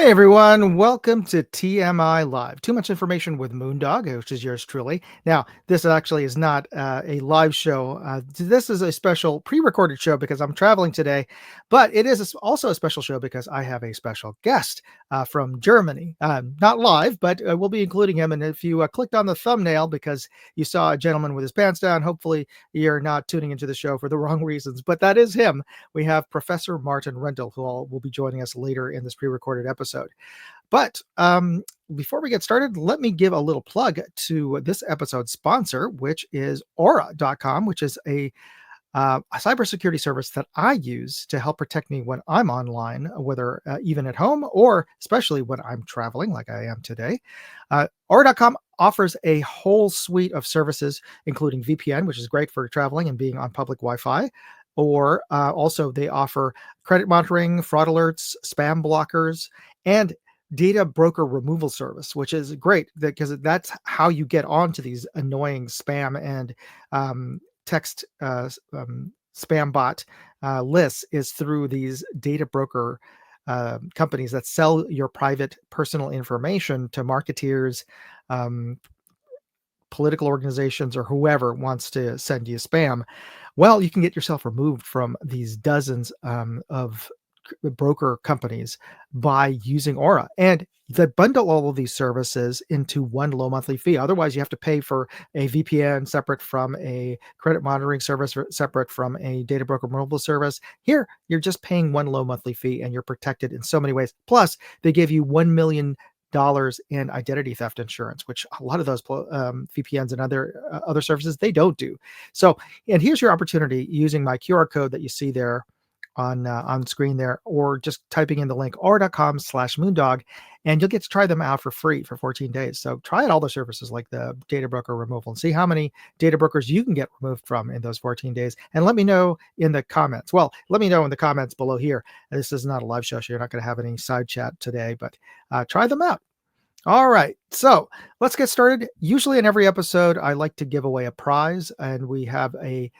Hey everyone, welcome to TMI Live. Too much information with Moondog, which is yours truly. Now, this actually is not a live show. This is a special pre-recorded show because I'm traveling today, but it is also a special show because I have a special guest from Germany. Not live, but we'll be including him. And if you clicked on the thumbnail because you saw a gentleman with his pants down, hopefully you're not tuning into the show for the wrong reasons, but that is him. We have Professor Martin Rendell, who will be joining us later in this pre-recorded episode. But before we get started, let me give a little plug to this episode's sponsor, which is Aura.com, which is a cybersecurity service that I use to help protect me when I'm online, whether even at home or especially when I'm traveling like I am today. Aura.com offers a whole suite of services, including VPN, which is great for traveling and being on public Wi-Fi. Or also they offer credit monitoring, fraud alerts, spam blockers, and data broker removal service, which is great because that's how you get onto these annoying spam and text spam bot lists is through these data broker companies that sell your private personal information to marketeers, political organizations, or whoever wants to send you spam. Well, you can get yourself removed from these dozens of broker companies by using Aura. And they bundle all of these services into one low monthly fee. Otherwise, you have to pay for a VPN separate from a credit monitoring service, separate from a data broker removal service. Here, you're just paying one low monthly fee and you're protected in so many ways. Plus, they give you $1 million in identity theft insurance, which a lot of those VPNs and other services, they don't do. So, and here's your opportunity using my QR code that you see there on screen there, or just typing in the link aura.com/moondog, and you'll get to try them out for free for 14 days. So try out all the services like the data broker removal and see how many data brokers you can get removed from in those 14 days. And let me know in the comments. Well, let me know in the comments below here. This is not a live show, so you're not going to have any side chat today, but try them out. All right, so let's get started. Usually in every episode, I like to give away a prize, and we have a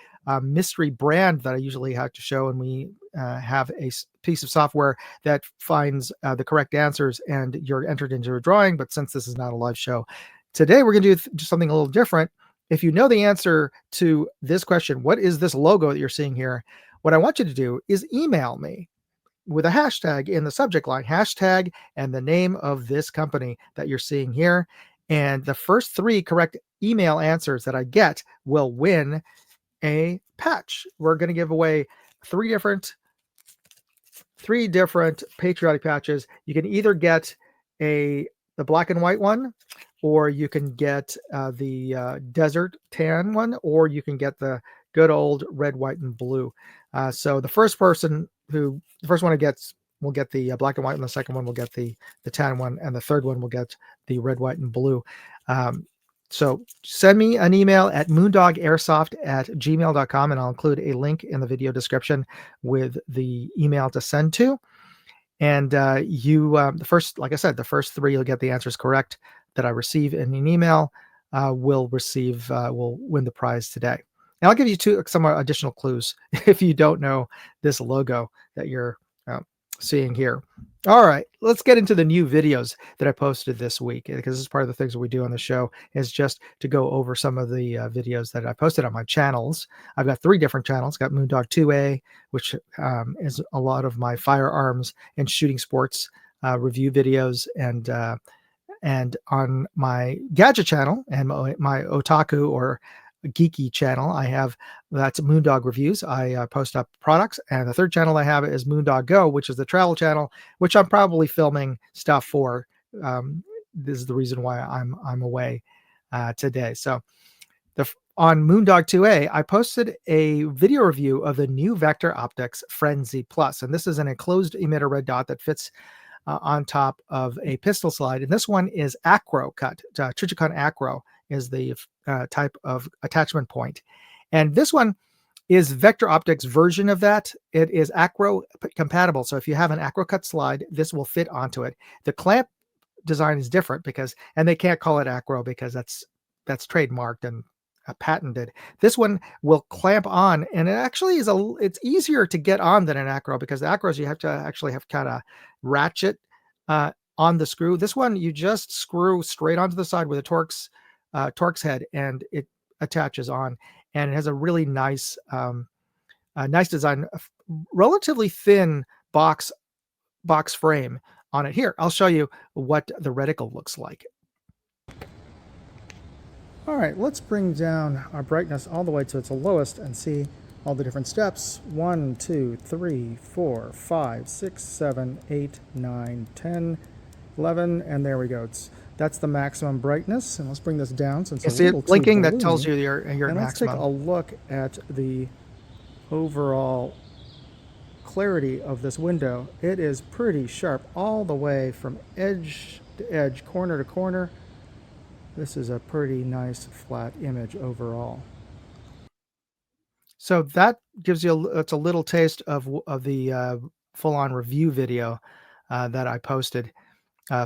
mystery brand that I usually have to show, and we have a piece of software that finds the correct answers, and you're entered into a drawing. But since this is not a live show, today we're going to do something a little different. If you know the answer to this question, what is this logo that you're seeing here? What I want you to do is email me with a hashtag in the subject line, hashtag and the name of this company that you're seeing here. And the first 3 correct email answers that I get will win a patch. We're going to give away 3 different patriotic patches. You can either get the black and white one, or you can get the desert tan one, or you can get the good old red, white, and blue. So the first one who gets will get the black and white, and the second one will get the tan one, and the third one will get the red, white, and blue. So send me an email at moondogairsoft@gmail.com, and I'll include a link in the video description with the email to send to. And the first 3 you'll get the answers correct that I receive in an email will win the prize today. And I'll give you some additional clues if you don't know this logo that you're seeing here. All right, let's get into the new videos that I posted this week, because this is part of the things that we do on the show is just to go over some of the videos that I posted on my channels. I've got 3 different channels. Got Moondog 2A, which is a lot of my firearms and shooting sports review videos, and on my gadget channel and my otaku or geeky channel, that's Moondog Reviews. I post up products, and the third channel I have is Moondog Go, which is the travel channel, which I'm probably filming stuff for. This is the reason why I'm away today. So on Moondog 2A, I posted a video review of the new Vector Optics Frenzy Plus, and this is an enclosed emitter red dot that fits on top of a pistol slide, and this one is acro cut. Trijicon acro is the type of attachment point, and this one is Vector Optics version of that. It is acro compatible, so if you have an acro cut slide, this will fit onto it. The clamp design is different and they can't call it acro because that's trademarked and patented. This one will clamp on, and it actually it's easier to get on than an acro, because the acros you have to actually have kind of ratchet on the screw. This one, you just screw straight onto the side with a Torx head, and it attaches on. And it has a really nice design, relatively thin box frame on it. Here, I'll show you what the reticle looks like. All right, let's bring down our brightness all the way to its lowest and see all the different steps. 1, 2, 3, 4, 5, 6, 7, 8, 9, 10, 11, and there we go. That's the maximum brightness. And let's bring this down since it's a little blinking. That tells you your and maximum. Let's take a look at the overall clarity of this window. It is pretty sharp all the way from edge to edge, corner to corner. This is a pretty nice flat image overall. So that gives you it's a little taste of the full-on review video that I posted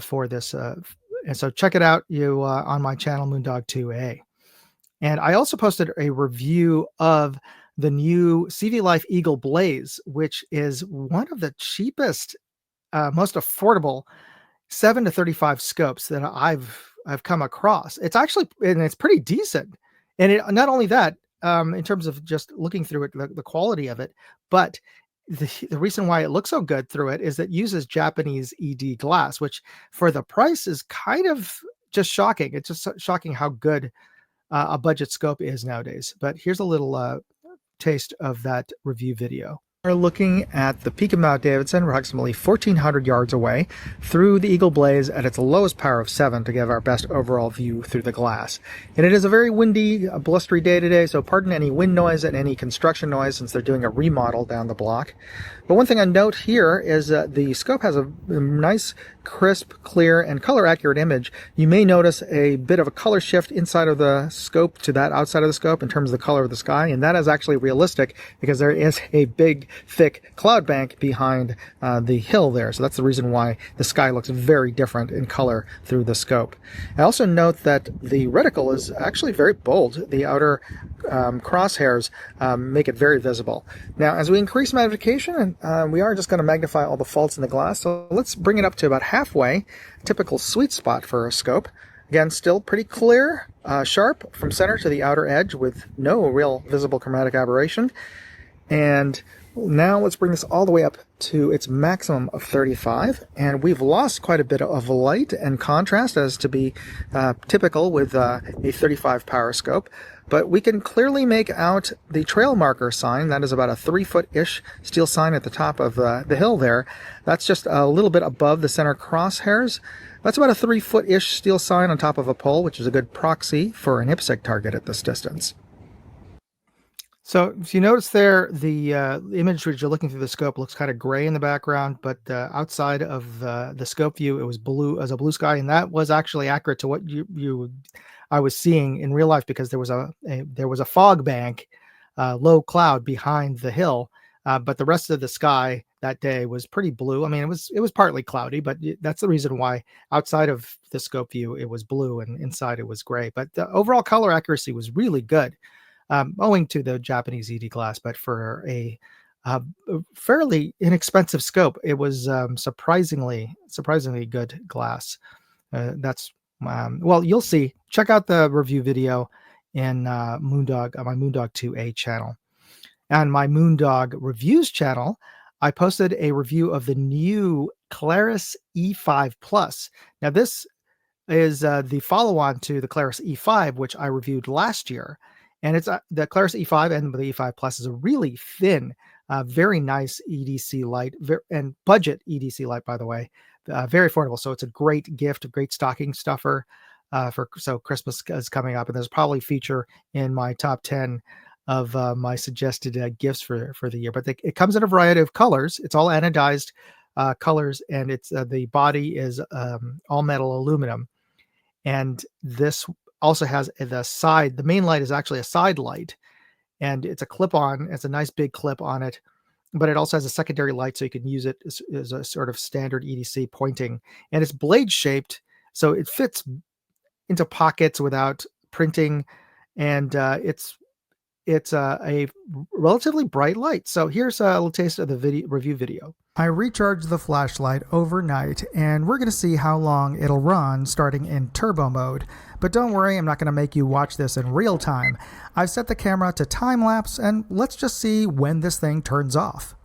for this, and so check it out on my channel, Moondog 2A. And I also posted a review of the new CV Life Eagle Blaze, which is one of the cheapest, most affordable 7 to 35 scopes that I've come across. It's actually, and it's pretty decent. And it, not only that, in terms of just looking through it, the quality of it, but the reason why it looks so good through it is that it uses Japanese ED glass, which for the price is kind of just shocking. It's just shocking how good a budget scope is nowadays. But here's a little taste of that review video. We're looking at the peak of Mount Davidson, approximately 1,400 yards away, through the Eagle Blaze at its lowest power of 7 to give our best overall view through the glass. And it is a very windy, blustery day today, so pardon any wind noise and any construction noise since they're doing a remodel down the block. But one thing I note here is that the scope has a nice, crisp, clear, and color-accurate image. You may notice a bit of a color shift inside of the scope to that outside of the scope in terms of the color of the sky, and that is actually realistic because there is a big, thick cloud bank behind the hill there. So that's the reason why the sky looks very different in color through the scope. I also note that the reticle is actually very bold. The outer crosshairs make it very visible. Now, as we increase magnification, we are just going to magnify all the faults in the glass. So let's bring it up to about halfway, typical sweet spot for a scope. Again, still pretty clear, sharp from center to the outer edge with no real visible chromatic aberration. And now let's bring this all the way up to its maximum of 35, and we've lost quite a bit of light and contrast as to be typical with a 35 power scope, but we can clearly make out the trail marker sign. That is about a 3-foot-ish steel sign at the top of the hill there. That's just a little bit above the center crosshairs. That's about a 3-foot-ish steel sign on top of a pole, which is a good proxy for an IPSC target at this distance. So if you notice there, the image which you're looking through the scope looks kind of gray in the background, but outside of the scope view, it was blue as a blue sky, and that was actually accurate to what I was seeing in real life because there was a fog bank, low cloud behind the hill, but the rest of the sky that day was pretty blue. I mean, it was partly cloudy, but that's the reason why outside of the scope view it was blue and inside it was gray. But the overall color accuracy was really good. Owing to the Japanese ED glass, but for a fairly inexpensive scope, it was surprisingly good glass. Well, you'll see. Check out the review video in Moondog on my Moondog 2A channel. On my Moondog Reviews channel, I posted a review of the new Claris E5 Plus. Now, this is the follow-on to the Claris E5, which I reviewed last year. And it's the Claris E5 and the E5 Plus is a really thin, very nice EDC light, and budget EDC light, by the way, very affordable. So it's a great gift, a great stocking stuffer so Christmas is coming up, and there's probably feature in my top 10 of my suggested gifts for the year. But it comes in a variety of colors. It's all anodized colors, and it's the body is all metal aluminum, and this also has the main light is actually a side light, and it's a clip-on. It's a nice big clip on it, but it also has a secondary light, so you can use it as a sort of standard EDC pointing. And it's blade shaped, so it fits into pockets without printing, and it's it's a relatively bright light. So here's a little taste of the review video. I recharged the flashlight overnight, and we're going to see how long it'll run starting in turbo mode. But don't worry, I'm not going to make you watch this in real time. I've set the camera to time lapse, and let's just see when this thing turns off.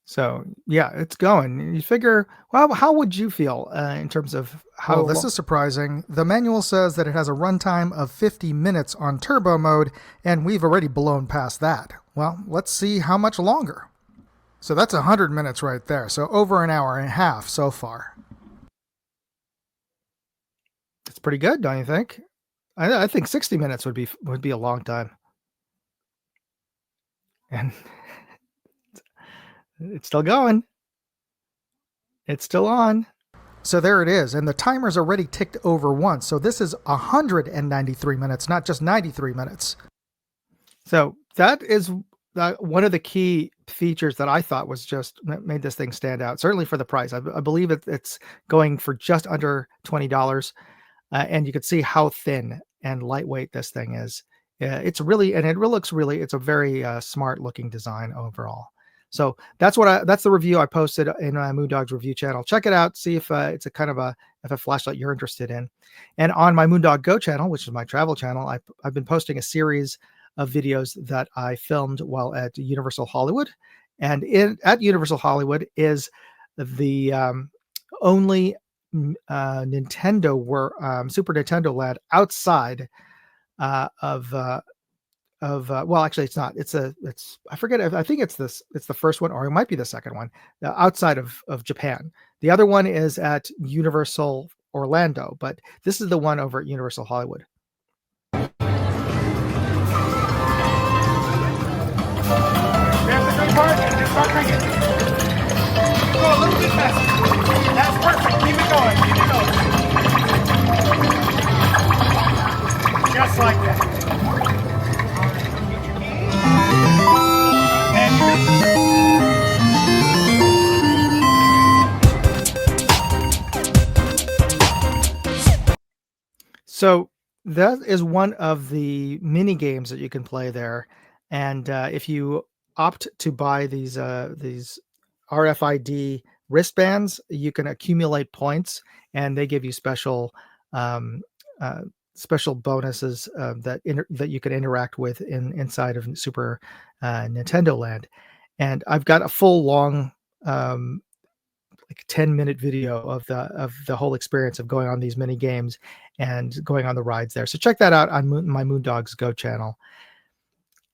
So yeah, it's going. You figure, well, how would you feel in terms of how? Oh, this is surprising. The manual says that it has a runtime of 50 minutes on turbo mode, and we've already blown past that. Well, let's see how much longer. So that's 100 minutes right there. So over an hour and a half so far. It's pretty good, don't you think? I think 60 minutes would be a long time. And it's still going. It's still on. So there it is, and the timer's already ticked over once. So this is 193 minutes, not just 93 minutes. So that is one of the key features that I thought was just made this thing stand out, certainly for the price. I believe it's going for just under $20, and you can see how thin and lightweight this thing is. It's really, and it looks really, it's a very smart looking design overall. So that's the review I posted in Moondog's review channel. Check it out. See if it's a flashlight you're interested in. And on my Moondog Go channel, which is my travel channel, I've been posting a series of videos that I filmed while at Universal Hollywood. And at Universal Hollywood is the only Nintendo Super Nintendo land outside well, actually it's not. I forget. I think it's the first one, or it might be the second one outside of Japan. The other one is at Universal Orlando, but this is the one over at Universal Hollywood. There's the green part, and just start drinking. Go a little bit faster. That's perfect. Keep it going. Keep it going. Just like that. So that is one of the mini games that you can play there, and if you opt to buy these RFID wristbands, you can accumulate points, and they give you special bonuses that you can interact with inside of Super Nintendo Land. And I've got a full long like 10-minute video of the whole experience of going on these mini games and going on the rides there. So check that out on my Moondog's Go channel.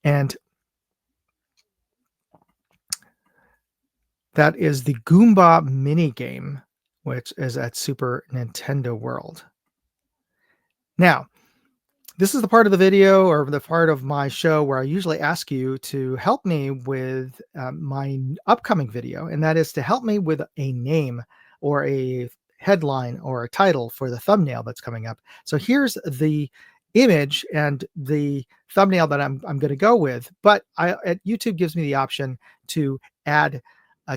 And that is the Goomba mini game, which is at Super Nintendo World. Now, this is the part of the video or the part of my show where I usually ask you to help me with my upcoming video, and that is to help me with a name or a headline or a title for the thumbnail that's coming up. So here's the image and the thumbnail that I'm going to go with, but YouTube gives me the option to add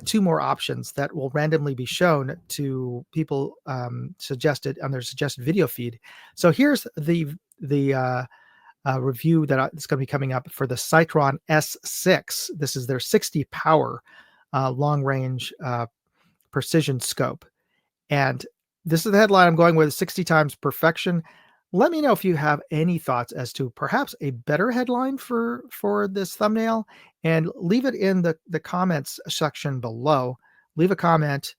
2 more options that will randomly be shown to people suggested on their suggested video feed. So here's the review that's going to be coming up for the Cytron S6. This is their 60 power long range precision scope. And this is the headline I'm going with: 60 times perfection. Let me know if you have any thoughts as to perhaps a better headline for this thumbnail, and leave it in the comments section below. Leave a comment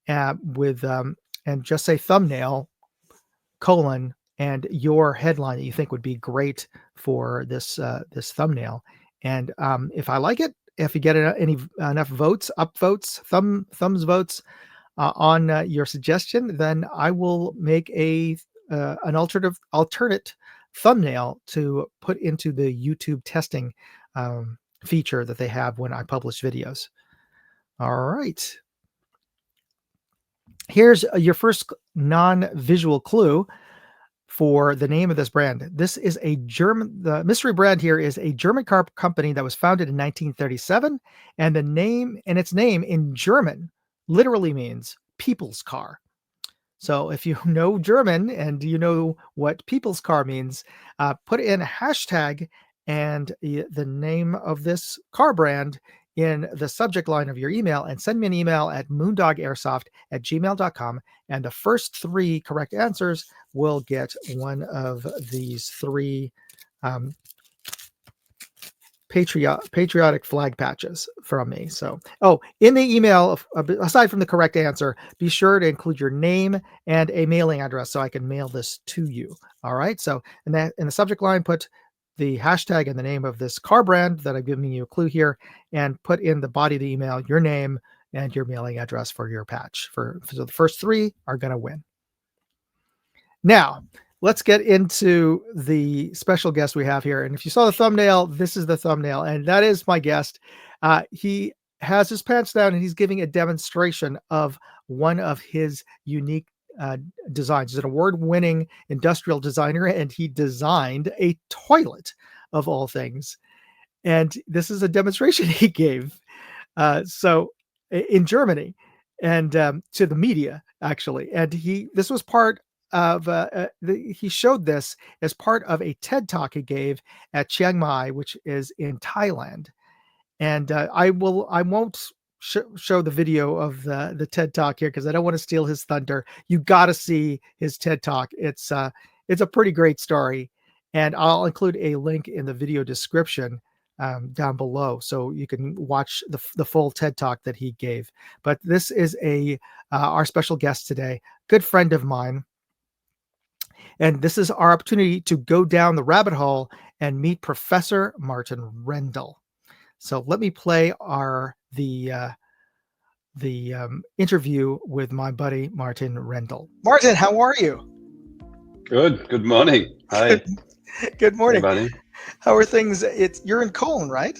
with and just say thumbnail : and your headline that you think would be great for this thumbnail. And if I like it, if you get enough votes, thumbs votes on your suggestion, then I will make an alternate thumbnail to put into the YouTube testing feature that they have when I publish videos. All right. Here's your first non-visual clue for the name of this brand. This is the mystery brand here is a German car company that was founded in 1937, and its name in German literally means people's car. So if you know German and you know what people's car means, put in a hashtag and the name of this car brand in the subject line of your email and send me an email at moondogairsoft@gmail.com. And the first 3 correct answers will get one of these 3 um, patriotic flag patches from me. So, in the email, aside from the correct answer, be sure to include your name and a mailing address so I can mail this to you. All right. So, in the subject line, put the hashtag and the name of this car brand that I've given you a clue here, and put in the body of the email your name and your mailing address for your patch. So the first 3 are going to win. Now, let's get into the special guest we have here. And if you saw the thumbnail, this is the thumbnail, and that is my guest. He has his pants down and he's giving a demonstration of one of his unique designs. He's an award-winning industrial designer, and he designed a toilet of all things. And this is a demonstration he gave. So in Germany, and to the media actually. And this was part of he showed this as part of a TED talk he gave at Chiang Mai, which is in Thailand. And I won't show the video of the TED talk here because I don't want to steal his thunder. You got to see his TED talk. It's a pretty great story, and I'll include a link in the video description down below so you can watch the full TED talk that he gave. But this is our special guest today, good friend of mine. And this is our opportunity to go down the rabbit hole and meet Professor Martin Rendell. So let me play the interview with my buddy Martin Rendell. Martin, how are you? Good morning. Hi. Good morning. Hey, buddy. How are things? You're in Cologne, right?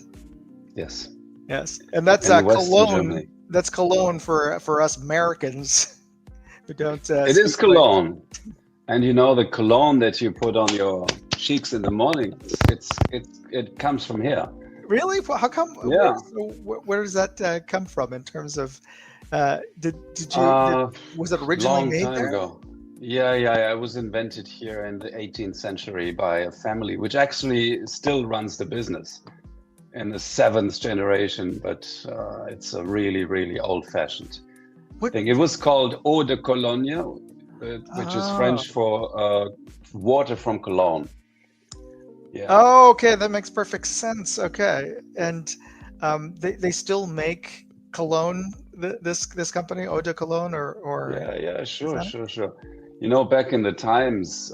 Yes. Yes, and that's Cologne. That's Cologne for us Americans who don't. It is Cologne, and you know the cologne that you put on your cheeks in the morning. It comes from here. Really? How come? Yeah. Where does that come from in terms of? Was it originally made there? Long time ago. Yeah. It was invented here in the 18th century by a family, which actually still runs the business in the 7th generation, but it's a really, really old-fashioned thing. It was called Eau de Cologne, which is French for water from Cologne. Yeah. Oh, okay, that makes perfect sense. Okay, and they still make cologne. This company, Eau de Cologne, or yeah, sure. You know, back in the times,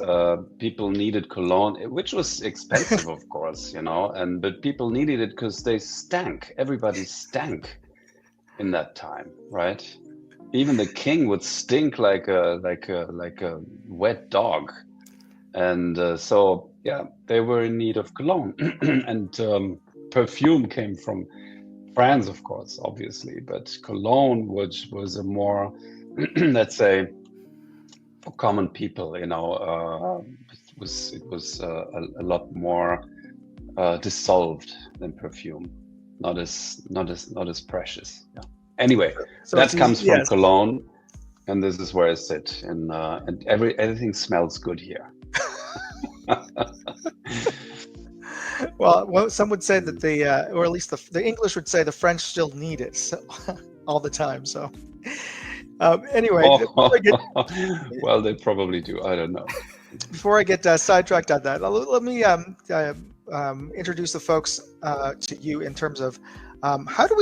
people needed cologne, which was expensive, of course, you know, but people needed it because they stank. Everybody stank in that time, right? Even the king would stink like a wet dog, and so yeah, they were in need of cologne, and perfume came from France, of course, obviously, but cologne, which was a more, let's say, for common people, you know, it was a lot more dissolved than perfume, not as precious. Yeah. Anyway, so that comes from Cologne, and this is where I sit, and everything smells good here. Well, some would say that or at least the English would say the French still need it all the time. So. Anyway, well, they probably do. I don't know. Before I get sidetracked on that, let me introduce the folks to you in terms of how do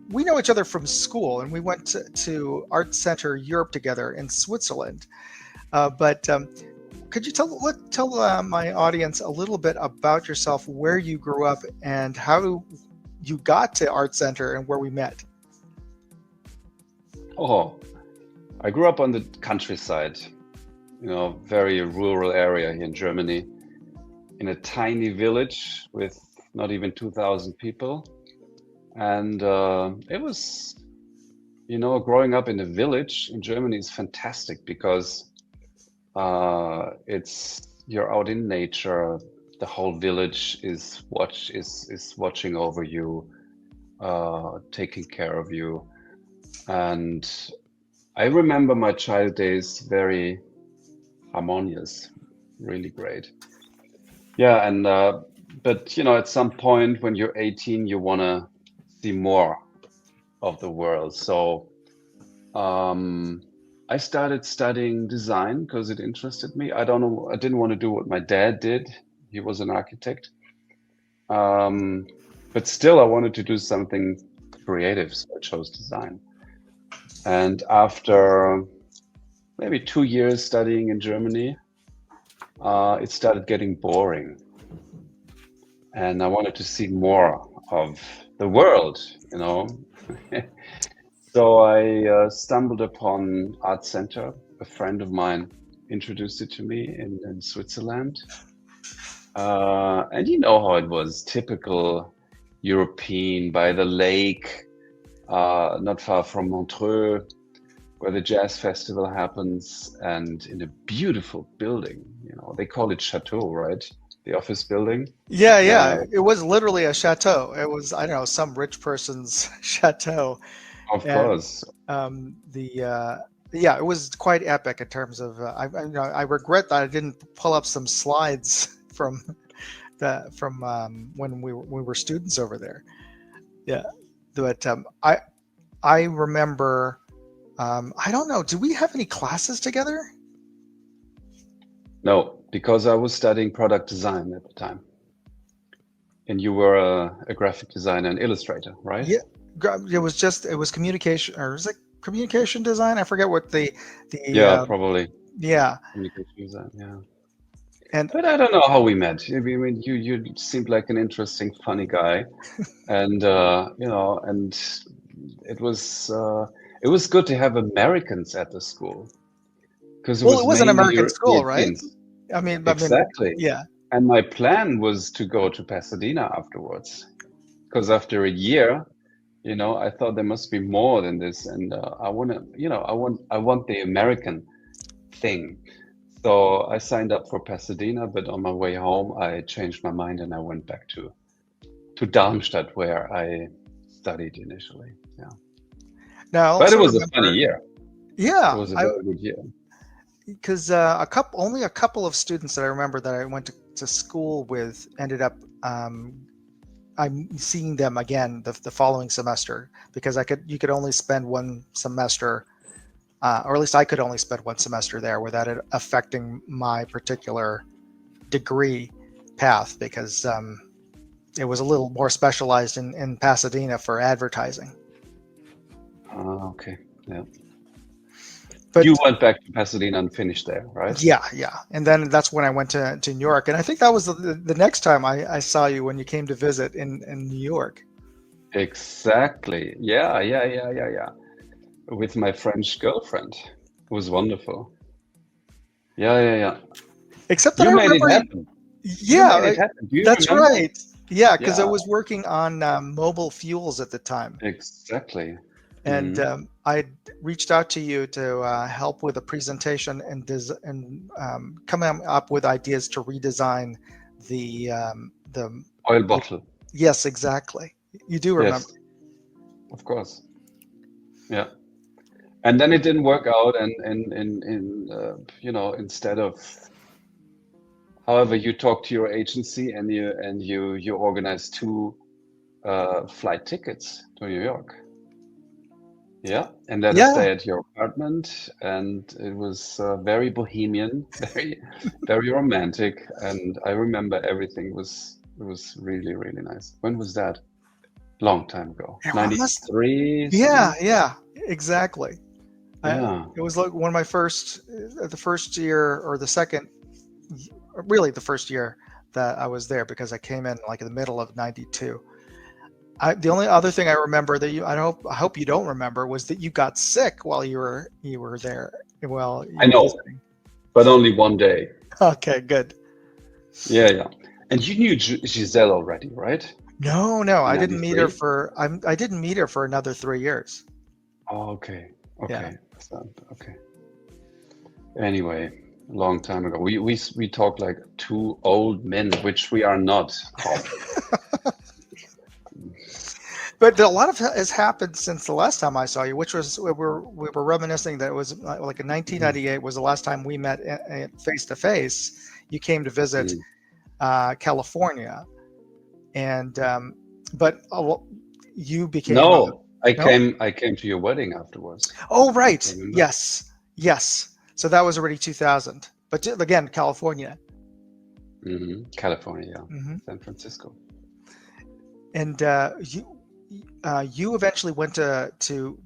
we know each other from school, and we went to Art Center Europe together in Switzerland. But could you tell my audience a little bit about yourself, where you grew up, and how you got to Art Center and where we met? Oh, I grew up on the countryside, you know, very rural area here in Germany, in a tiny village with not even 2,000 people. And it was, you know, growing up in a village in Germany is fantastic because you're out in nature. The whole village is watching over you, taking care of you. And I remember my child days very harmonious, really great. Yeah, and but at some point when you're 18, you want to see more of the world. So um, I started studying design because it interested me. I don't know, I didn't want to do what my dad did. He was an architect. Um, but still, I wanted to do something creative, so I chose design. And after maybe 2 years studying in Germany, it started getting boring. And I wanted to see more of the world, you know. So I stumbled upon Art Center. A friend of mine introduced it to me in Switzerland. And you know how it was, typical European by the lake, not far from Montreux, where the jazz festival happens, and in a beautiful building. They call it Chateau, right? The office building. Yeah, Yeah, yeah. It was literally a chateau. It was, I don't know, some rich person's chateau. of And course. the yeah, it was quite epic in terms of I regret that I didn't pull up some slides from when we were students over there. Yeah, but I remember I don't know, do we have any classes together? No, because I was studying product design at the time, and you were a graphic designer and illustrator, right? Yeah, it was communication, or was it communication design? I forget what the Yeah, probably yeah. communication design. Yeah, And but I don't know how we met. I mean, you seemed like an interesting, funny guy, and and it was uh, it was good to have Americans at the school because it well, it was was an mainly American school, right? Europeans. I mean, Exactly. yeah. And my plan was to go to Pasadena afterwards, because after a year, I thought there must be more than this, and I want to, I want the American thing. So I signed up for Pasadena, but on my way home, I changed my mind and I went back to Darmstadt, where I studied initially. Yeah, Now I but it also was a funny remember, year. It yeah, was a I very good year. because only a couple of students that I remember that I went to school with ended up I'm seeing them again the following semester because you could only spend one semester, or at least I could only spend one semester there without it affecting my particular degree path because it was a little more specialized in Pasadena for advertising. Okay, yeah. You But went back to Pasadena and finished there, right? yeah, yeah. And then that's when I went to New York. And I think that was the next time I saw you when you came to visit in New York. Exactly. Yeah, yeah, yeah, yeah, yeah. With my French girlfriend. It was wonderful. Yeah, yeah, yeah. Except that I You made it remember, happen. You yeah, made it happen. Do you that's remember? right. Yeah, because I Yeah, was working on mobile fuels at the time. exactly. And Hmm. I reached out to you to help with a presentation and coming up with ideas to redesign the Oil the bottle. yes, exactly. You do remember. Yes, of course. Yeah. And then it didn't work out, instead of, however, you talked to your agency and you organized two flight tickets to New York. Yeah, and let us Yeah, stay at your apartment, and it was very bohemian, very, very romantic, and I remember everything was it was really, really nice. When was that? Long time ago. I must. 93, Yeah, something? yeah, exactly. Yeah. It was like one of my the first year or the second, really the first year that I was there because I came in like in the middle of '92. The only other thing I remember that I hope you don't remember was that you got sick while you were there. Well, I you were know, visiting. but only one day. Okay, good. Yeah, yeah. And you knew Giselle already, right? No, no, In I didn't meet her 93? for I didn't meet her for another 3 years. Oh, okay. Yeah. Okay. So, okay. Anyway, long time ago. We talk like two old men, which we are not, Tom. But a lot of has happened since the last time I saw you, which was we were reminiscing that it was like in Mm, 1998 was the last time we met face to face. You came to visit mm. California, and but you became No, no. I came to your wedding afterwards. Oh, Don't you right. remember? Yes, yes. So that was already 2000. But again, California. California, yeah. Hmm. San Francisco. And you eventually went to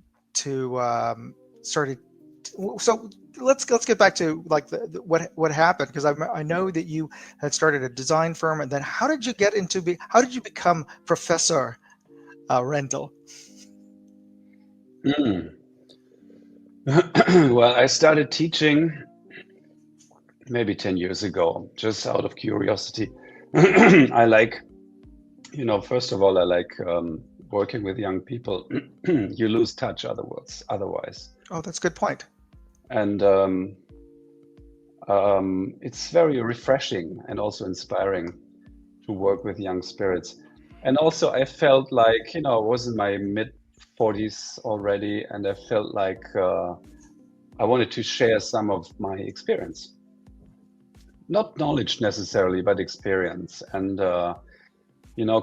started. So let's get back to like what happened, because I know that you had started a design firm, and then how did you get into how did you become Professor Rendell? Mm. Well, I started teaching maybe 10 years ago, just out of curiosity. I like, first of all, I like working with young people. You lose touch otherwise. Oh, that's a good point. And it's very refreshing and also inspiring to work with young spirits. And also, I felt like, I was in my mid 40s already, and I felt like I wanted to share some of my experience. Not knowledge necessarily, but experience. And,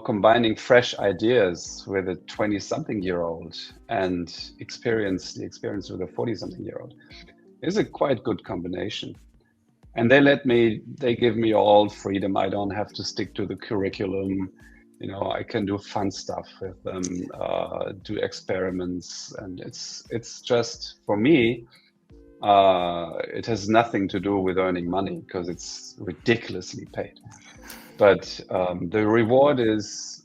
combining fresh ideas with a 20-something-year-old and the experience with a 40-something-year-old is a quite good combination. And they give me all freedom. I don't have to stick to the curriculum. I can do fun stuff with them, do experiments, and it's just for me. It has nothing to do with earning money because it's ridiculously paid. But the reward is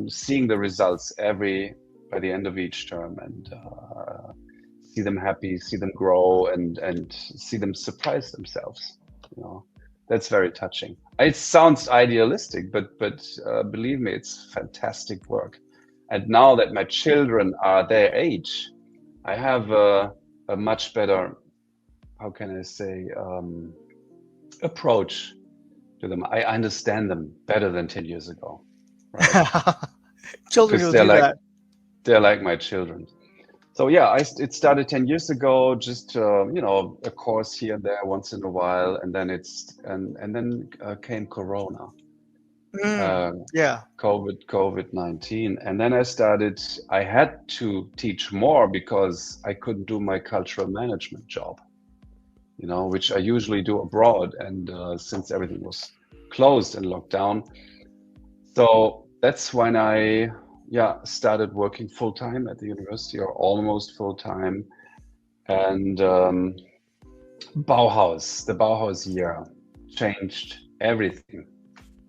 seeing the results by the end of each term, and see them happy, see them grow, and see them surprise themselves. You know, that's very touching. It sounds idealistic, but believe me, it's fantastic work. And now that my children are their age, I have a much better, how can I say, approach to them. I understand them better than 10 years ago, right? Children Because will do that. they're like my children. So yeah, it started 10 years ago, just a course here and there once in a while, and then came Corona, Mm, uh, yeah. COVID-19, and then I had to teach more because I couldn't do my cultural management job, which I usually do abroad, and since everything was closed and locked down, so that's when I started working full time at the university, or almost full time. And the Bauhaus year changed everything.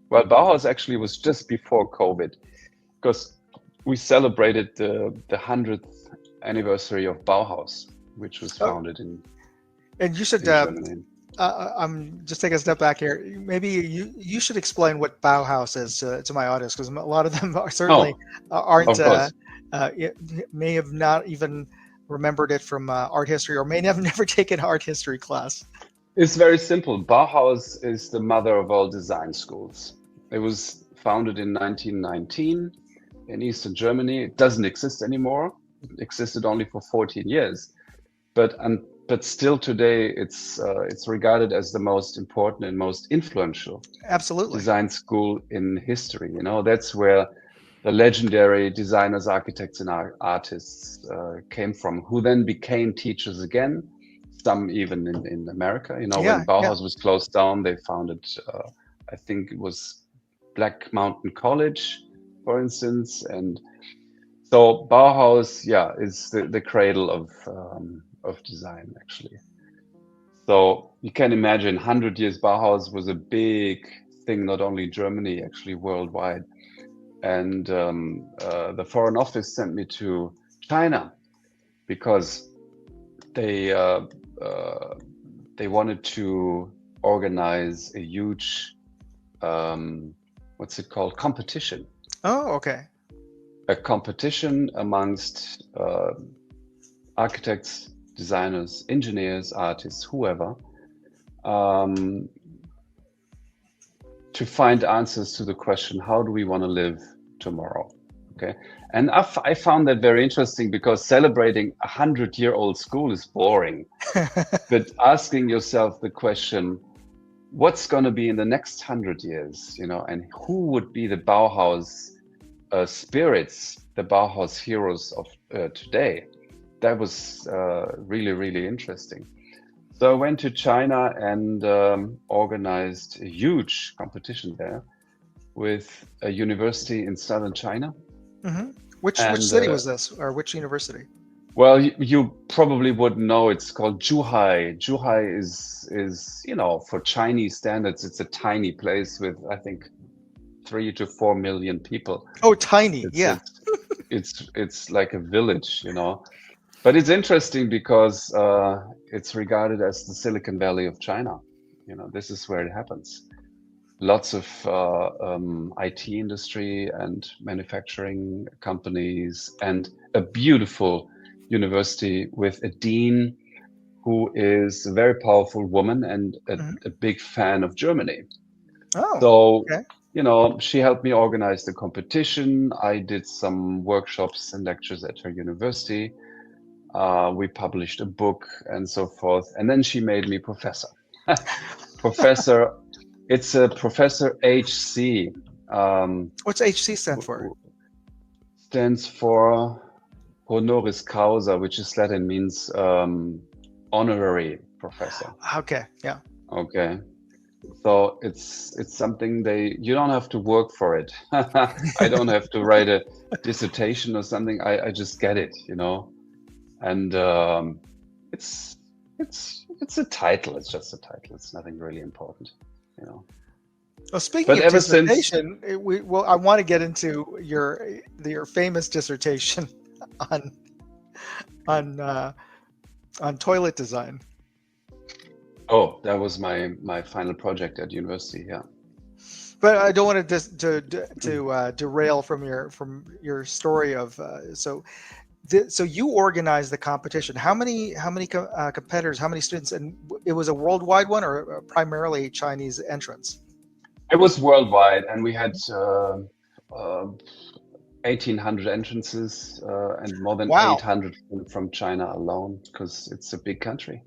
Well, Bauhaus actually was just before COVID, because we celebrated the 100th anniversary of Bauhaus, which was Oh, founded and you should. in Germany. I'm just taking a step back here. Maybe you should explain what Bauhaus is to my audience, because a lot of them are certainly Oh, aren't of course. it may have not even remembered it from art history, or may have never taken art history class. It's very simple. Bauhaus is the mother of all design schools. It was founded in 1919 in Eastern Germany. It doesn't exist anymore. It existed only for 14 years. But still today, it's regarded as the most important and most influential Absolutely. design school in history. That's where the legendary designers, architects, and artists came from, who then became teachers again. Some even in America. When Yeah, yeah. Bauhaus was closed down, they founded, I think it was Black Mountain College, for instance, and so Bauhaus, yeah, is the cradle of design actually. So you can imagine, 100 years Bauhaus was a big thing, not only in Germany, actually worldwide. And the Foreign Office sent me to China because they they wanted to organize a huge what's it called, competition, Oh, okay. a competition amongst architects, designers, engineers, artists, whoever, um, to find answers to the question, how do we want to live tomorrow? Okay. And I found that very interesting because celebrating a 100-year-old school is boring. But asking yourself the question, what's going to be in the next 100 years, and who would be the Bauhaus spirits, the Bauhaus heroes of today? That was really, really interesting. So I went to China and organized a huge competition there with a university in southern China. Hmm. Which And city was this, or which university? well, you probably wouldn't know. It's called Zhuhai. Zhuhai is for Chinese standards, it's a tiny place with I think 3 to 4 million people. Oh, tiny. It's Yeah. it's it's like a village. But it's interesting because it's regarded as the Silicon Valley of China. This is where it happens. Lots of IT industry and manufacturing companies, and a beautiful university with a dean who is a very powerful woman and Hmm. a big fan of Germany. Oh, So, okay. she helped me organize the competition. I did some workshops and lectures at her university. We published a book and so forth. And then she made me professor. Professor, it's a Professor HC. What's HC stand for? Stands for honoris causa, which is Latin, means honorary professor. Okay. Yeah. Okay. So it's something you don't have to work for it. I don't have to write a dissertation or something. I just get it. And it's it's a title. It's just a title. It's nothing really important. Well, speaking But of ever since, dissertation, I want to get into your famous dissertation on on uh, on toilet design. oh, that was my final project at university. Yeah. But I don't want to derail from your story of so you organized the competition. How many competitors? How many students? And it was a worldwide one, or primarily Chinese entrants? It was worldwide, and we had uh, 1,800 entrances and more than Wow. 800 from China alone, because it's a big country.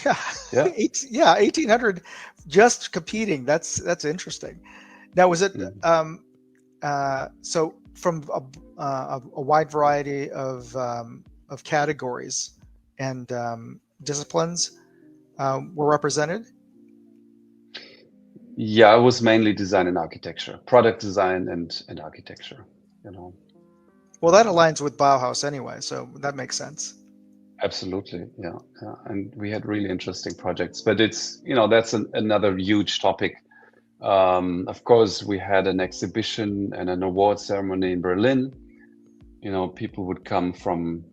Yeah. Yeah. Yeah, 1,800 just competing. That's interesting. Now, was it Mm. so from a wide variety of categories and disciplines were represented? Yeah, I was mainly design and architecture, product design and architecture, you know. Well, that aligns with Bauhaus anyway, so that makes sense. Absolutely. Yeah. Yeah. And we had really interesting projects, but that's another huge topic. Of course, we had an exhibition and an award ceremony in Berlin. People would come from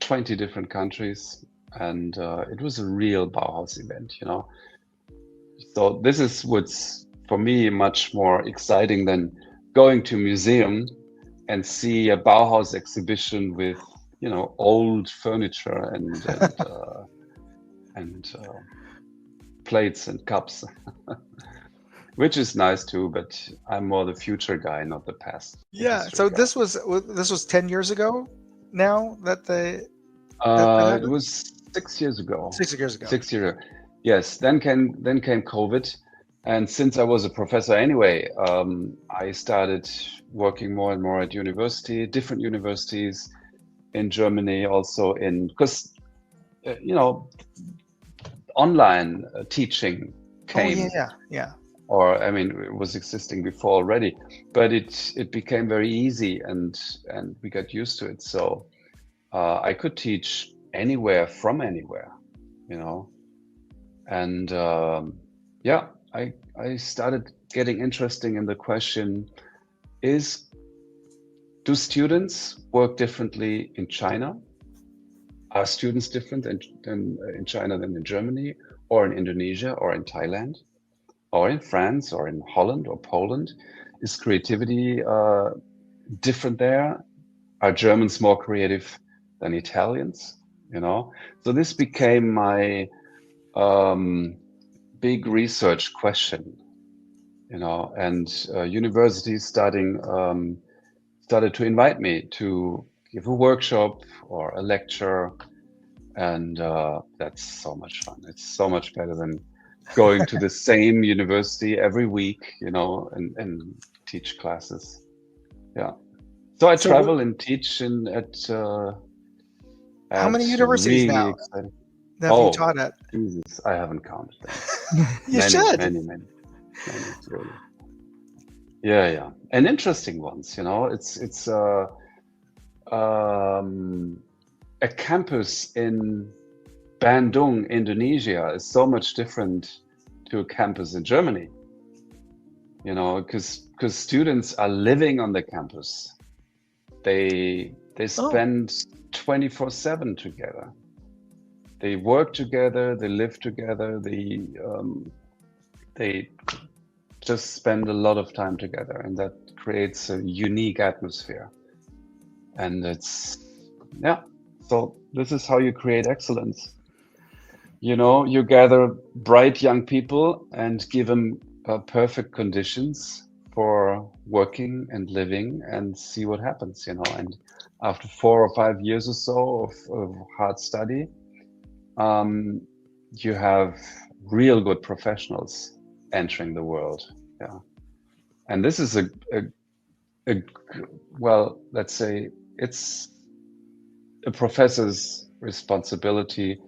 20 different countries, and it was a real Bauhaus event. So this is what's for me much more exciting than going to a museum and see a Bauhaus exhibition with old furniture and plates and cups, which is nice too. But I'm more the future guy, not the past, the Yeah. history So guy. this was 10 years ago now that It happened. was 6 years ago. 6 years ago. 6 years. Yes. Then came COVID, and since I was a professor anyway, I started working more and more at different universities in Germany, also because online teaching Oh yeah, came, yeah, yeah. or I mean, it was existing before already, but it became very easy, and we got used to it. So I could teach anywhere from anywhere, you know, and yeah, I started getting interesting in the question: do students work differently in China? Are students different than in China than in Germany, or in Indonesia, or in Thailand, or in France, or in Holland, or Poland? Is creativity different there? Are Germans more creative than Italians? So this became my big research question. And universities started to invite me to give a workshop or a lecture, and that's so much fun. It's so much better than going to the same university every week, and teach classes. Yeah. So I So travel and teach how many at universities really now exciting. have you Oh, taught at? Jesus, I haven't counted them. You Many, should. many, many, many, really. Yeah, yeah. And interesting ones, it's um, a campus in Bandung, Indonesia is so much different to a campus in Germany, because students are living on the campus. They Oh, spend 24/7 together. They work together, they live together, they just spend a lot of time together, and that creates a unique atmosphere. And yeah. So this is how you create excellence. You gather bright young people and give them perfect conditions for working and living and see what happens. And after 4 or 5 years or so of hard study, um, you have real good professionals entering the world. Yeah. And this is a well, let's say it's a professor's responsibility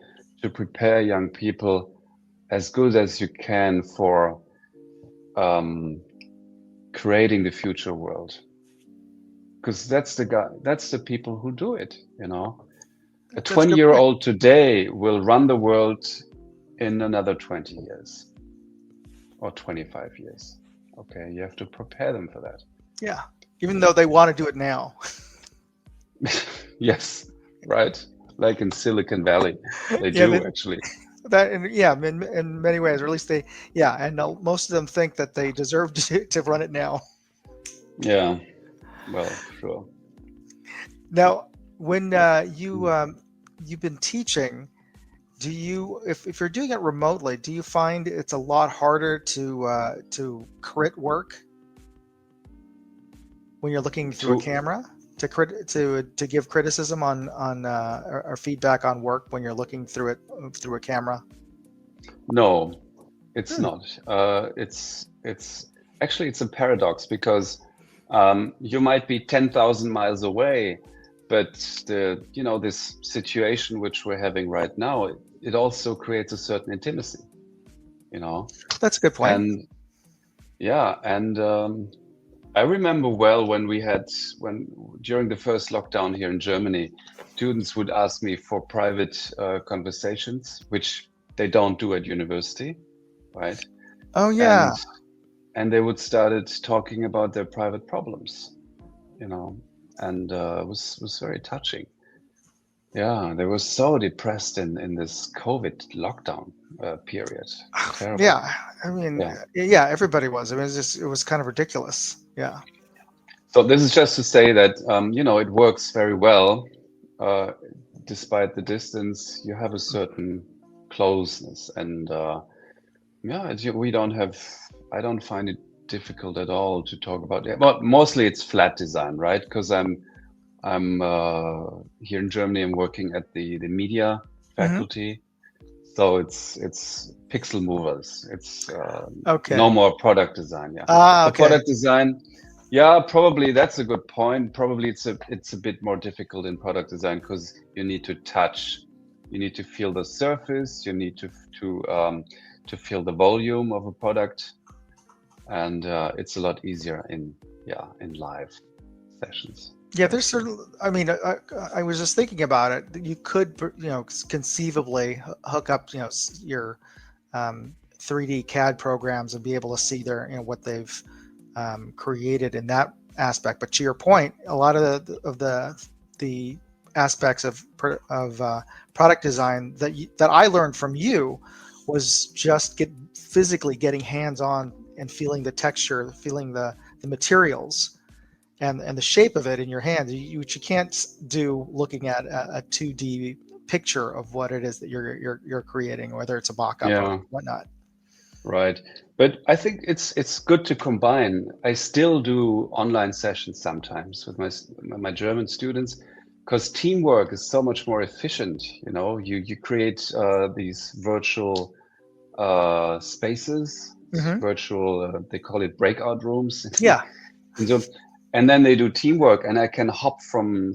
to prepare young people as good as you can for um, creating the future world, because that's the people who do it. A that's a 20 good year point. old today will run the world in another 20 years or 25 years. Okay, you have to prepare them for that. Yeah, even though they want to do it now. Yes, right. Like in Silicon Valley, they Yeah, do actually. yeah, in many ways, or at least they, yeah, and most of them think that they deserve to run it now. Yeah, well, sure. Now, when you've been teaching, do you, if you're doing it remotely, do you find it's a lot harder to crit work when you're looking through a To camera, to give criticism on or feedback on work when you're looking through it through a camera? No, it's Hmm. not. It's actually it's a paradox because you might be 10,000 miles away, but this situation which we're having right now, it also creates a certain intimacy, you know. That's a good point. And yeah, and I remember well when during the first lockdown here in Germany, students would ask me for private conversations, which they don't do at university, right? Oh yeah. and and they would started talking about their private problems, you know, and was very touching. Yeah, they were so depressed in this COVID lockdown period. Terrible. Yeah, I mean, Yeah. yeah, everybody was. I mean, it was kind of ridiculous. Yeah. So this is just to say that it works very well. Uh, Despite the distance, you have a certain closeness, and yeah, we don't have. I don't find it difficult at all to talk about it. But mostly it's flat design, right? Because I'm here in Germany. I'm working at the media Hmm. faculty, so it's pixel movers. It's no Okay. more product design. Yeah, Ah, for okay. product design, yeah, probably that's a good point. Probably it's a bit more difficult in product design because you need to touch, you need to feel the surface, you need to feel the volume of a product, and it's a lot easier in live sessions. Yeah, For there's sure. certain. I mean, I was just thinking about it. You could, conceivably hook up, your 3D CAD programs and be able to see what they've created in that aspect. But to your point, a lot of the aspects of product design that I learned from you was just physically getting hands on and feeling the texture, feeling the materials and the shape of it in your hands, which you can't do looking at a 2D picture of what it is that you're creating, whether it's a mock-up or Yeah. whatnot. Right. But I think it's good to combine. I still do online sessions sometimes with my German students because teamwork is so much more efficient. You know, you create these virtual spaces, Hmm. virtual they call it breakout rooms Yeah. in Zoom, and then they do teamwork, and I can hop from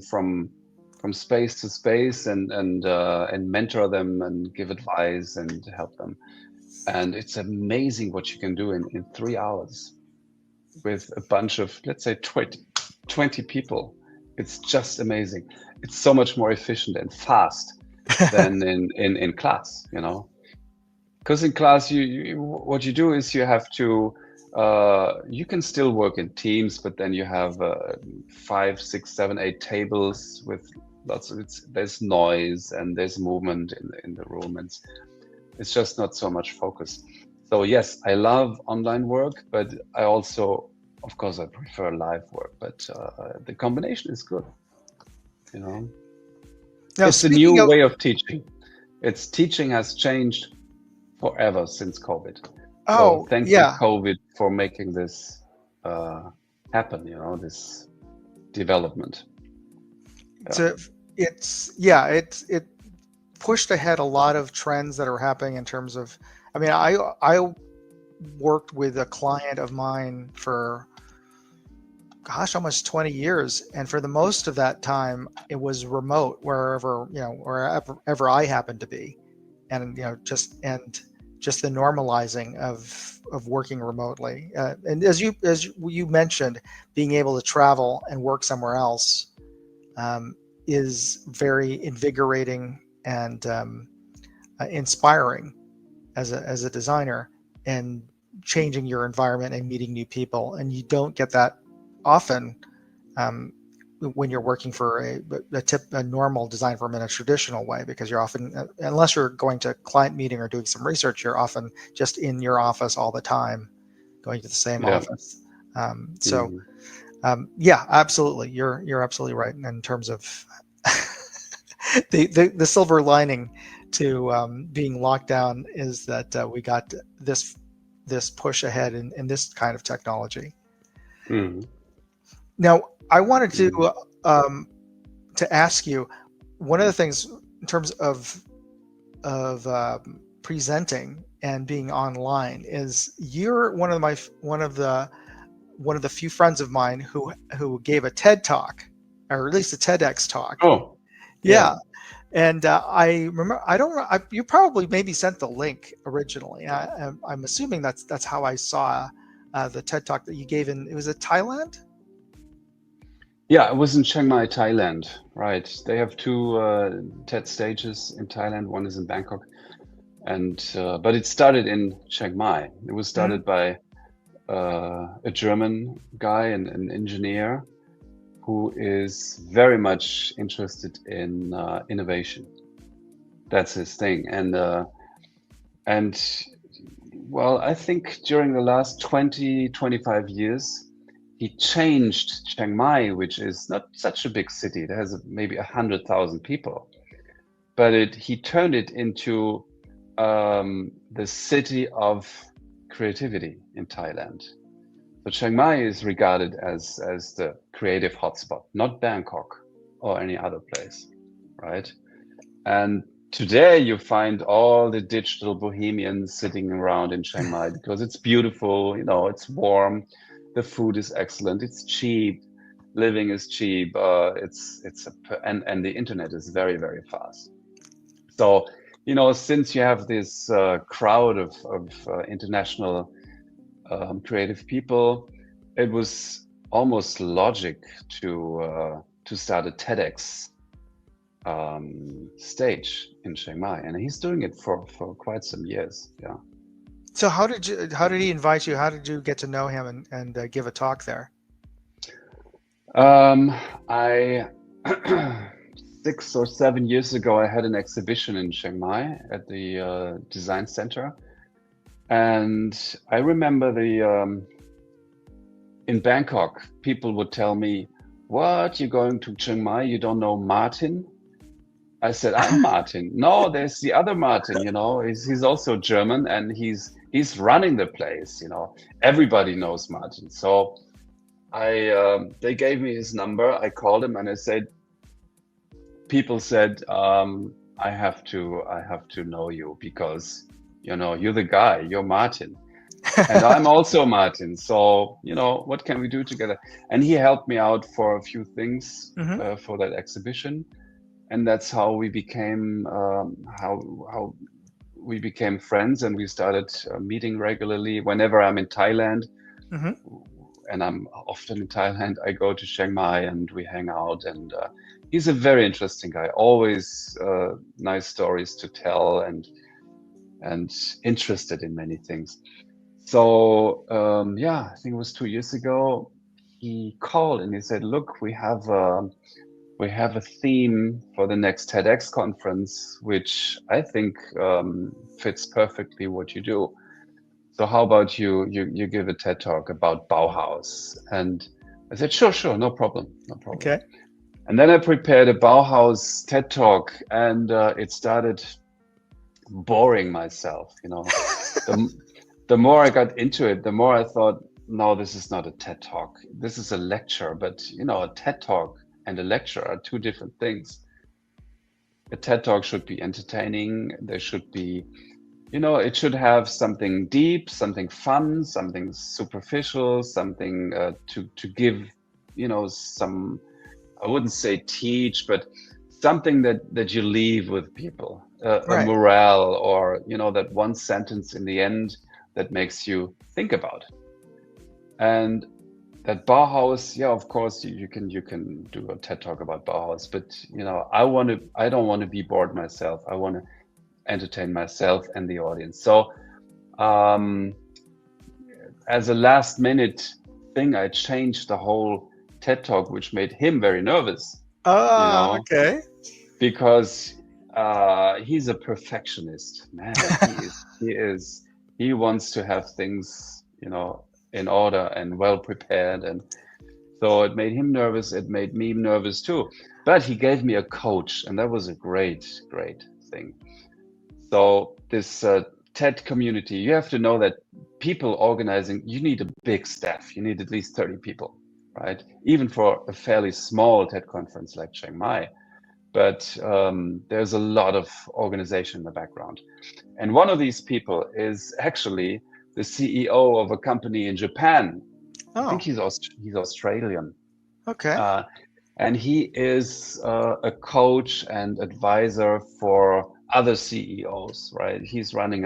space to space and mentor them and give advice and help them. And it's amazing what you can do in 3 hours with a bunch of, let's say, 20 people. It's just amazing. It's so much more efficient and fast than in class, you know? Because in class, what you do is you have to, you can still work in teams, but then you have 5, 6, 7, 8 tables with lots of, there's noise and there's movement in the room. And it's just not so much focus. So yes, I love online work, but I also, of course, I prefer live work. But the combination is good. You know, Now, it's a speaking new of, way of teaching. It's teaching has changed forever since COVID. So oh, thank you, yeah. COVID, for making this happen. You know, this development. Yeah. To, yeah, it pushed ahead a lot of trends that are happening in terms of, I mean, I worked with a client of mine for, gosh, almost 20 years. And for the most of that time, it was remote wherever, wherever I happened to be. And, just the normalizing of working remotely. And as you mentioned, being able to travel and work somewhere else um, is very invigorating and inspiring as a designer, and changing your environment and meeting new people. And you don't get that often um, when you're working for a normal design firm in a traditional way, because you're often, unless you're going to client meeting or doing some research, you're often just in your office all the time, going to the same Yeah. office. So Mhm. yeah, absolutely, you're absolutely right in terms of the silver lining to being locked down is that we got this push ahead in this kind of technology. Mhm. Now, I wanted Mhm. um, to ask you, one of the things in terms of presenting and being online is you're one of the few friends of mine who gave a TED talk, or at least a TEDx talk. Oh, Yeah, yeah. and I remember, I don't know, you probably maybe sent the link originally. I'm assuming that's how I saw the TED talk that you gave in. It was at Thailand. Yeah, I was in Chiang Mai, Thailand. Right. They have two TED stages in Thailand. One is in Bangkok, and but it started in Chiang Mai. It was Mhm. started by a German guy, an engineer, who is very much interested in innovation. That's his thing, and well, I think during the last 20, 25 years, he changed Chiang Mai, which is not such a big city. It has maybe 100,000 people, but he turned it into the city of creativity in Thailand. So Chiang Mai is regarded as the creative hotspot, not Bangkok or any other place, right? And today you find all the digital bohemians sitting around in Chiang Mai because it's beautiful, you know, it's warm, the food is excellent, it's cheap, living is cheap, and the internet is very, very fast. So, you know, since you have this crowd of international creative people, it was almost logic to start a TEDx stage in Chiang Mai, and he's doing it for quite some years. Yeah. So how did he invite you? How did you get to know him and give a talk there? Um, I 6 or 7 years ago, I had an exhibition in Chiang Mai at the design center, and I remember the in Bangkok, people would tell me, "What? You're going to Chiang Mai? You don't know Martin?" I said, I'm Martin. No, there's the other Martin, he's also German and he's running the place, Everybody knows Martin. So they gave me his number. I called him and I said, people said, I have to know you because, you're the guy, you're Martin. And I'm also Martin. So, what can we do together? And he helped me out for a few things Hmm. for that exhibition. And that's how we became how we became friends, and we started meeting regularly. Whenever I'm in Thailand, Hmm. and I'm often in Thailand, I go to Chiang Mai and we hang out. And he's a very interesting guy. Always nice stories to tell, and interested in many things. So yeah, I think it was 2 years ago. He called and he said, "Look, we have a theme for the next TEDx conference, which I think fits perfectly what you do. So how about you give a TED talk about Bauhaus?" And I said, sure, no problem, no problem. Okay. And then I prepared a Bauhaus TED talk, and it started boring myself. The the more I got into it, the more I thought, no, this is not a TED talk. This is a lecture, but a TED talk and a lecture are two different things. A TED talk should be entertaining. There should be, it should have something deep, something fun, something superficial, something to give, some, I wouldn't say teach, but something that you leave with people, a Right. morale, or that one sentence in the end that makes you think about. And that Bauhaus, yeah, of course you can do a TED talk about Bauhaus, but I don't want to be bored myself. I want to entertain myself and the audience. So um, as a last minute thing, I changed the whole TED talk, which made him very nervous, you Ah, know, okay. because he's a perfectionist, man. He wants to have things, in order and well prepared. And so it made him nervous. It made me nervous too. But he gave me a coach, and that was a great, great thing. So this TED community, you have to know that people organizing, you need a big staff. You need at least 30 people, right? Even for a fairly small TED conference like Chiang Mai. But there's a lot of organization in the background. And one of these people is actually the CEO of a company in Japan. I think Oh, he's Australian. okay. Uh, and he is a coach and advisor for other CEOs, right? He's running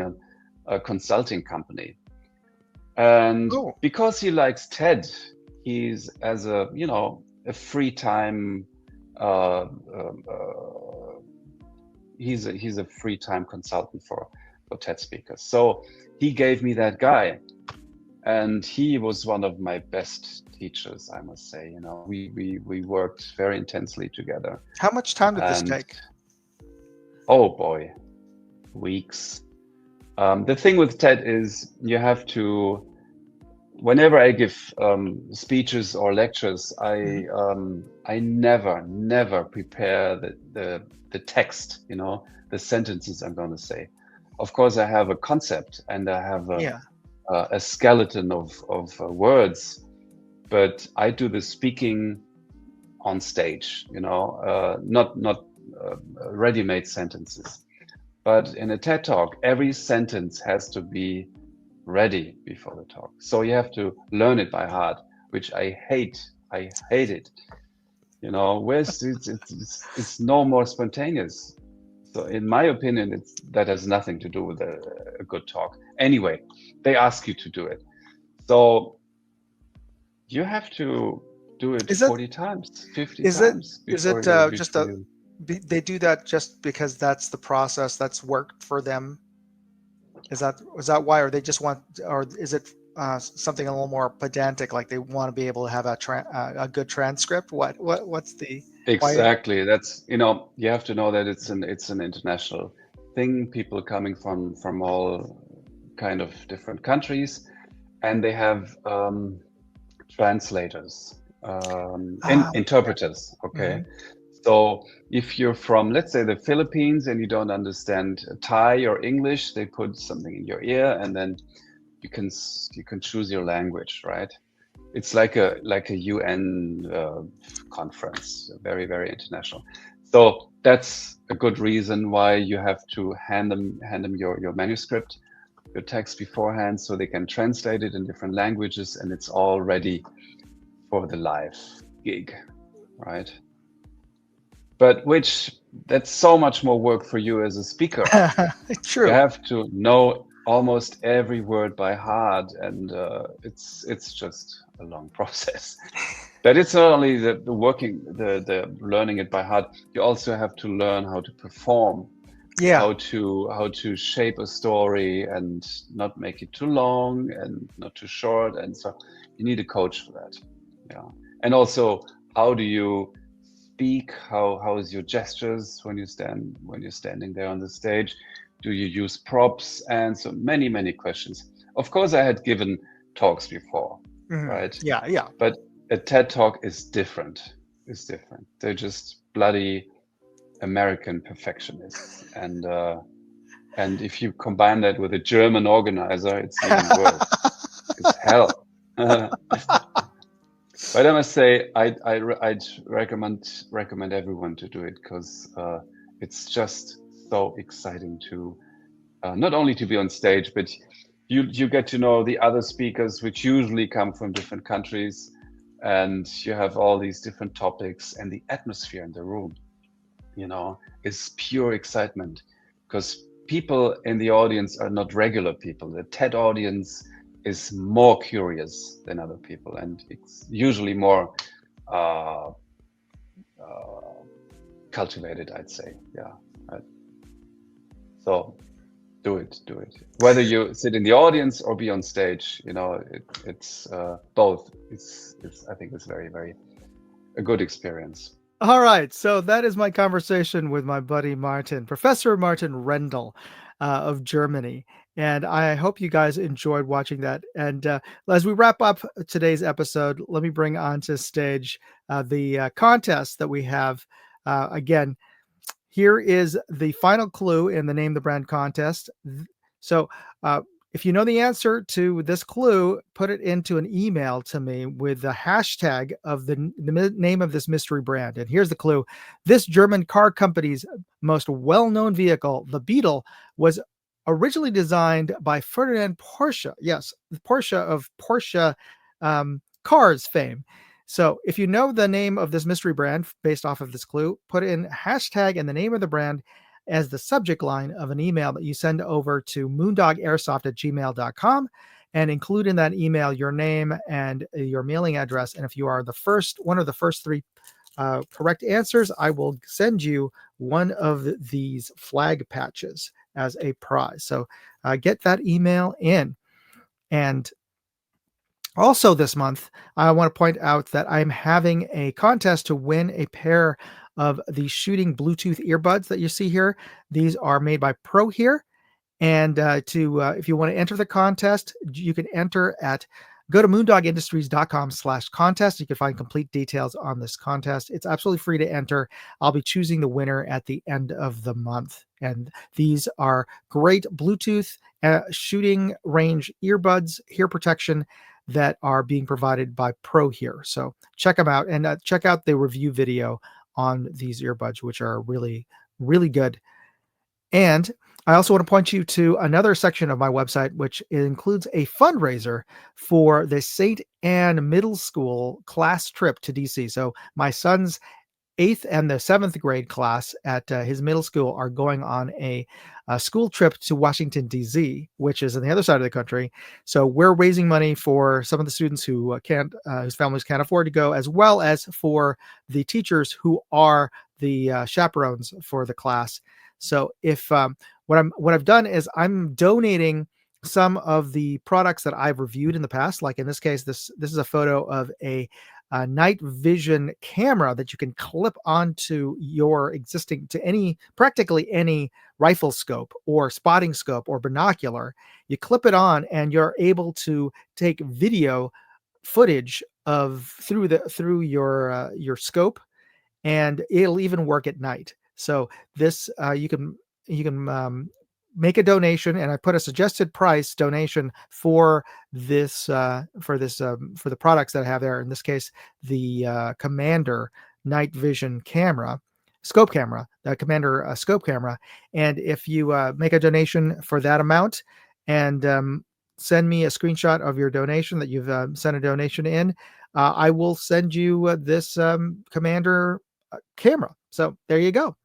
a consulting company. And Oh, because he likes TED, he's as a free time uh, he's a free time consultant for TED speakers. So he gave me that guy, and he was one of my best teachers, I must say. We worked very intensely together, how much time did this and take? oh boy, weeks. The thing with TED is you have to. Whenever I give speeches or lectures, Mhm. I never prepare the text, the sentences I'm going to say. Of course, I have a concept and I have Yeah. a skeleton of words, but I do the speaking on stage, not ready-made sentences. But in a TED talk, every sentence has to be ready before the talk. So you have to learn it by heart, which I hate. I hate it. Where's it's no more spontaneous. So in my opinion, that has nothing to do with a good talk. Anyway, they ask you to do it. So you have to do it Is it 40 times, 50 is it times is before it you just before you they do that just because that's the process that's worked for them? Is that why, or they just want, or is it something a little more pedantic, like they want to be able to have a good transcript? What's the why? Exactly. That's, you have to know that it's an international thing. People coming from all kind of different countries, and they have translators, Ah, interpreters. Okay, mhm. So if you're from, let's say, the Philippines and you don't understand Thai or English, they put something in your ear, and then you can choose your language, right? It's like a UN conference, very very international. So that's a good reason why you have to hand them your manuscript, your text beforehand, so they can translate it in different languages, and it's all ready for the live gig, right? But that's so much more work for you as a speaker. You True. have to know almost every word by heart, and it's just a long process. But it's not only the learning it by heart. You also have to learn how to perform, Yeah. how to shape a story and not make it too long and not too short. And so you need a coach for that. Yeah. And also, how do you speak? How is your gestures when you're standing there on the stage? Do you use props? And so many questions. Of course, I had given talks before, right? Yeah. Yeah. But a TED talk is different. Is different. They're just bloody American perfectionists, and if you combine that with a German organizer, it's even worse. It's hell. But I must say, I'd recommend everyone to do it because it's just so exciting to not only to be on stage, but you get to know the other speakers, which usually come from different countries, and you have all these different topics, and the atmosphere in the room, is pure excitement because people in the audience are not regular people. The TED audience is more curious than other people, and it's usually more uh, uh, cultivated, I'd say. Yeah. Right. So do it. Whether you sit in the audience or be on stage, it's both. It's I think it's very, very a good experience. All right. So that is my conversation with my buddy Martin, Professor Martin Rendell of Germany. And I hope you guys enjoyed watching that. And as we wrap up today's episode, let me bring onto stage the contest that we have. Again, here is the final clue in the Name the Brand contest. So, if you know the answer to this clue, put it into an email to me with the hashtag of the name of this mystery brand. And here's the clue. This German car company's most well-known vehicle, the Beetle, was originally designed by Ferdinand Porsche. Yes, Porsche of Porsche cars fame. So if you know the name of this mystery brand based off of this clue, put in hashtag and the name of the brand as the subject line of an email that you send over to moondogairsoft@gmail.com, and include in that email your name and your mailing address. And if you are one of the first three correct answers, I will send you one of these flag patches as a prize. So get that email in. And also this month, I want to point out that I'm having a contest to win a pair of the shooting Bluetooth earbuds that you see here. These are made by Pro here. And if you want to enter the contest, you can enter at go to moondogindustries.com/contest. You can find complete details on this contest. It's absolutely free to enter. I'll be choosing the winner at the end of the month. And these are great Bluetooth shooting range earbuds, ear protection that are being provided by Pro here. So check them out, and check out the review video on these earbuds, which are really, really good. And I also want to point you to another section of my website, which includes a fundraiser for the St. Anne Middle School class trip to DC. So my son's 8th and the 7th grade class at his middle school are going on a school trip to Washington, D.C., which is on the other side of the country. So we're raising money for some of the students who whose families can't afford to go, as well as for the teachers who are the chaperones for the class. So if what I've done is I'm donating some of the products that I've reviewed in the past. Like in this case, this is a photo of a night vision camera that you can clip onto your practically any rifle scope or spotting scope or binocular. You clip it on and you're able to take video footage of through your scope, and it'll even work at night. So this you can make a donation, and I put a suggested price donation for this for the products that I have there. In this case, the Commander night vision camera, scope camera, the Commander scope camera. And if you make a donation for that amount and send me a screenshot of your donation that you've sent a donation in, I will send you this Commander camera. So there you go.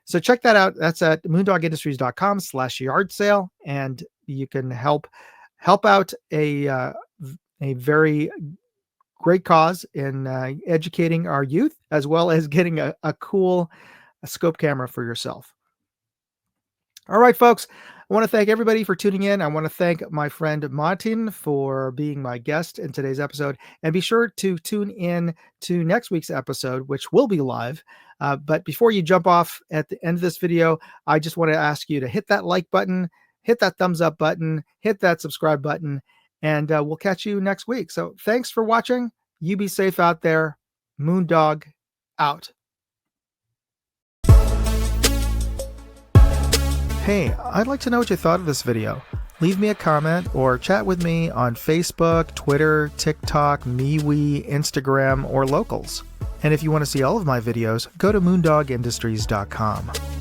So check that out. That's at moondogindustries.com/yard sale, and you can help out a very great cause in educating our youth, as well as getting a cool scope camera for yourself. All right, folks. I want to thank everybody for tuning in. I want to thank my friend Martin for being my guest in today's episode. And be sure to tune in to next week's episode, which will be live. But before you jump off at the end of this video, I just want to ask you to hit that like button, hit that thumbs up button, hit that subscribe button, and we'll catch you next week. So thanks for watching. You be safe out there. Moondog out. Hey, I'd like to know what you thought of this video. Leave me a comment or chat with me on Facebook, Twitter, TikTok, MeWe, Instagram, or Locals. And if you want to see all of my videos, go to moondogaindustries.com.